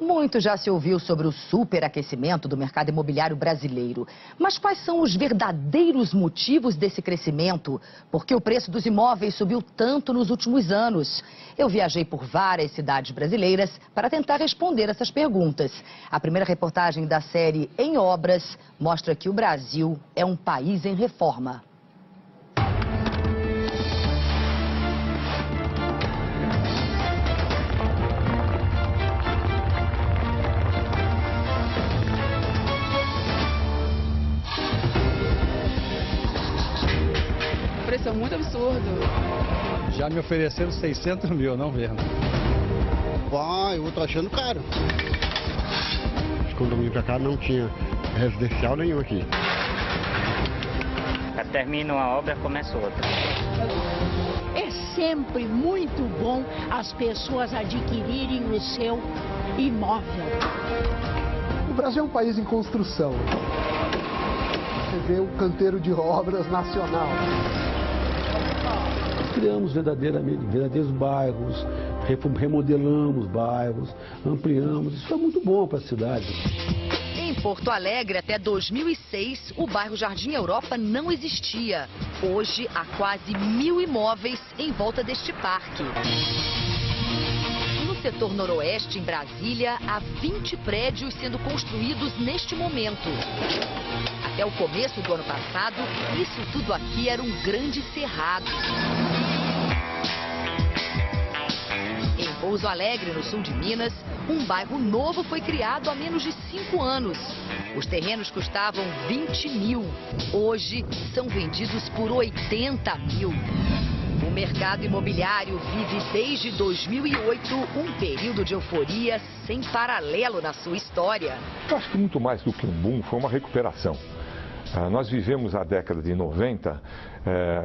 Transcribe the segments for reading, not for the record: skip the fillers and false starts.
Muito já se ouviu sobre o superaquecimento do mercado imobiliário brasileiro. Mas quais são os verdadeiros motivos desse crescimento? Por que o preço dos imóveis subiu tanto nos últimos anos? Eu viajei por várias cidades brasileiras para tentar responder essas perguntas. A primeira reportagem da série Em Obras mostra que o Brasil é um país em reforma. O preço é muito absurdo. Já me ofereceram 600 mil, não vendo. Eu tô achando caro. Quando eu vim pra cá não tinha residencial nenhum aqui. Termina uma obra, começa outra. É sempre muito bom as pessoas adquirirem o seu imóvel. O Brasil é um país em construção. Você vê o canteiro de obras nacional. Criamos verdadeiros bairros, remodelamos bairros, ampliamos. Isso é muito bom para a cidade. Em Porto Alegre, até 2006, o bairro Jardim Europa não existia. Hoje, há quase 1.000 imóveis em volta deste parque. No setor noroeste, em Brasília, há 20 prédios sendo construídos neste momento. Até o começo do ano passado, isso tudo aqui era um grande cerrado. Em Pouso Alegre, no sul de Minas, um bairro novo foi criado há menos de 5 anos. Os terrenos custavam 20 mil. Hoje, são vendidos por 80 mil. O mercado imobiliário vive desde 2008 um período de euforia sem paralelo na sua história. Eu acho que muito mais do que um boom, foi uma recuperação. Nós vivemos a década de 90,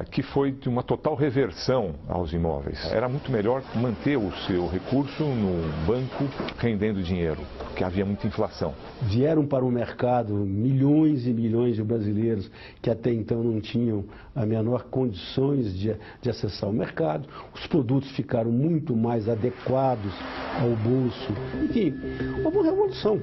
que foi de uma total reversão aos imóveis. Era muito melhor manter o seu recurso no banco rendendo dinheiro, porque havia muita inflação. Vieram para o mercado milhões e milhões de brasileiros que até então não tinham a menor condições de acessar o mercado. Os produtos ficaram muito mais adequados ao bolso. Enfim, houve uma revolução.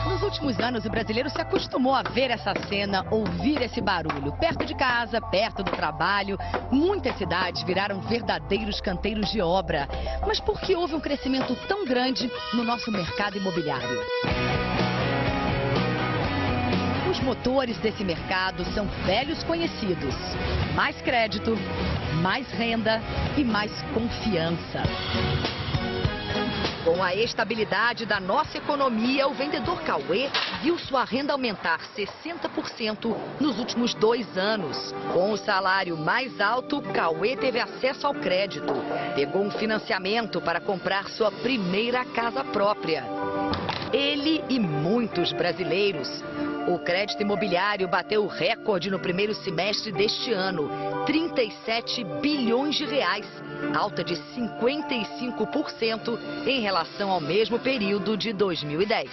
Nos últimos anos, o brasileiro se acostumou a ver essa cena, ouvir esse barulho. Perto de casa, perto do trabalho, muitas cidades viraram verdadeiros canteiros de obra. Mas por que houve um crescimento tão grande no nosso mercado imobiliário? Os motores desse mercado são velhos conhecidos. Mais crédito, mais renda e mais confiança. Com a estabilidade da nossa economia, o vendedor Cauê viu sua renda aumentar 60% nos últimos 2 anos. Com o salário mais alto, Cauê teve acesso ao crédito. Pegou um financiamento para comprar sua primeira casa própria. Ele e muitos brasileiros. O crédito imobiliário bateu o recorde no primeiro semestre deste ano, 37 bilhões de reais, alta de 55% em relação ao mesmo período de 2010.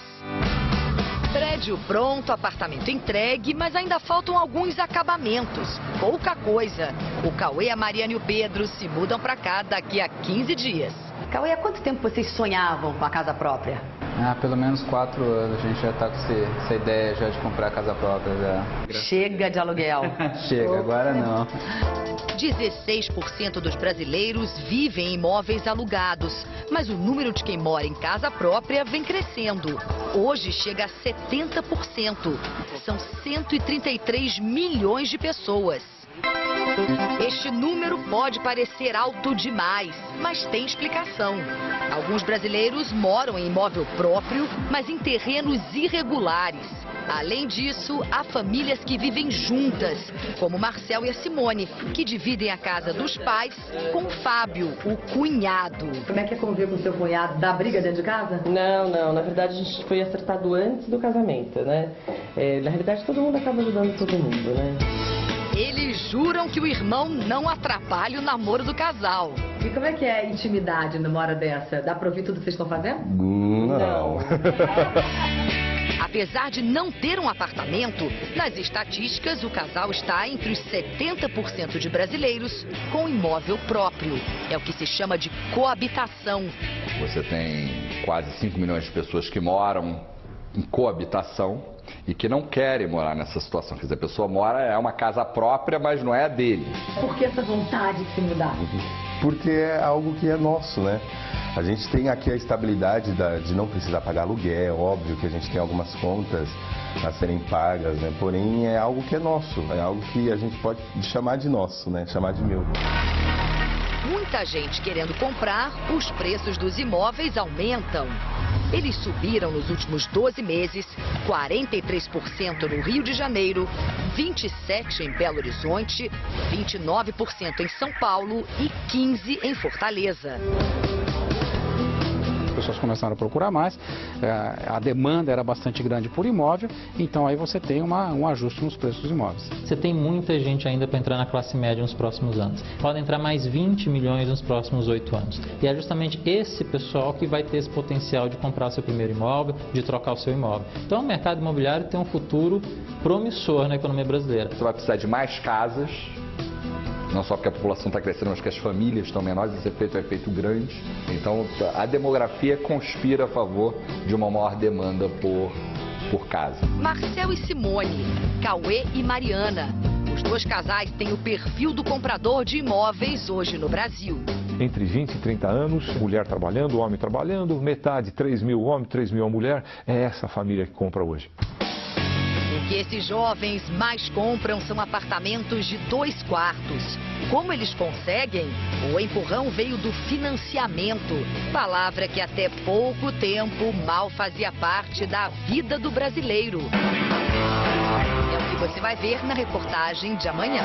Prédio pronto, apartamento entregue, mas ainda faltam alguns acabamentos. Pouca coisa. O Cauê, a Mariana e o Pedro se mudam para cá daqui a 15 dias. Cauê, há quanto tempo vocês sonhavam com a casa própria? Pelo menos 4 anos. A gente já está com essa ideia já de comprar casa própria. Já. Chega de aluguel. Chega, agora não. 16% dos brasileiros vivem em imóveis alugados, mas o número de quem mora em casa própria vem crescendo. Hoje chega a 70%. São 133 milhões de pessoas. Este número pode parecer alto demais, mas tem explicação. Alguns brasileiros moram em imóvel próprio, mas em terrenos irregulares. Além disso, há famílias que vivem juntas, como o Marcel e a Simone, que dividem a casa dos pais com o Fábio, o cunhado. Como é que é conviver com seu cunhado? Dá briga dentro de casa? Não. Na verdade, a gente foi acertado antes do casamento, né? Na realidade, todo mundo acaba ajudando todo mundo, né? Eles juram que o irmão não atrapalha o namoro do casal. E como é que é a intimidade numa hora dessa? Dá pra ouvir tudo que vocês estão fazendo? Não. Apesar de não ter um apartamento, nas estatísticas o casal está entre os 70% de brasileiros com imóvel próprio. É o que se chama de coabitação. Você tem quase 5 milhões de pessoas que moram em coabitação e que não querem morar nessa situação. Quer dizer, a pessoa mora, é uma casa própria, mas não é a dele. Por que essa vontade de se mudar? Porque é algo que é nosso, né? A gente tem aqui a estabilidade de não precisar pagar aluguel, óbvio que a gente tem algumas contas a serem pagas, né? Porém, é algo que é nosso, é algo que a gente pode chamar de nosso, né? Chamar de meu. Muita gente querendo comprar, os preços dos imóveis aumentam. Eles subiram nos últimos 12 meses, 43% no Rio de Janeiro, 27% em Belo Horizonte, 29% em São Paulo e 15% em Fortaleza. As pessoas começaram a procurar mais, a demanda era bastante grande por imóvel, então aí você tem um ajuste nos preços dos imóveis. Você tem muita gente ainda para entrar na classe média nos próximos anos. Pode entrar mais 20 milhões nos próximos 8 anos. E é justamente esse pessoal que vai ter esse potencial de comprar seu primeiro imóvel, de trocar o seu imóvel. Então o mercado imobiliário tem um futuro promissor na economia brasileira. Você vai precisar de mais casas. Não só porque a população está crescendo, mas que as famílias estão menores, esse efeito é um efeito grande. Então, a demografia conspira a favor de uma maior demanda por casa. Marcel e Simone, Cauê e Mariana. Os dois casais têm o perfil do comprador de imóveis hoje no Brasil. Entre 20 e 30 anos, mulher trabalhando, homem trabalhando, metade, 3 mil homem, 3 mil mulher. É essa a família que compra hoje. O que esses jovens mais compram são apartamentos de 2 quartos. Como eles conseguem? O empurrão veio do financiamento, palavra que até pouco tempo mal fazia parte da vida do brasileiro. É o que você vai ver na reportagem de amanhã.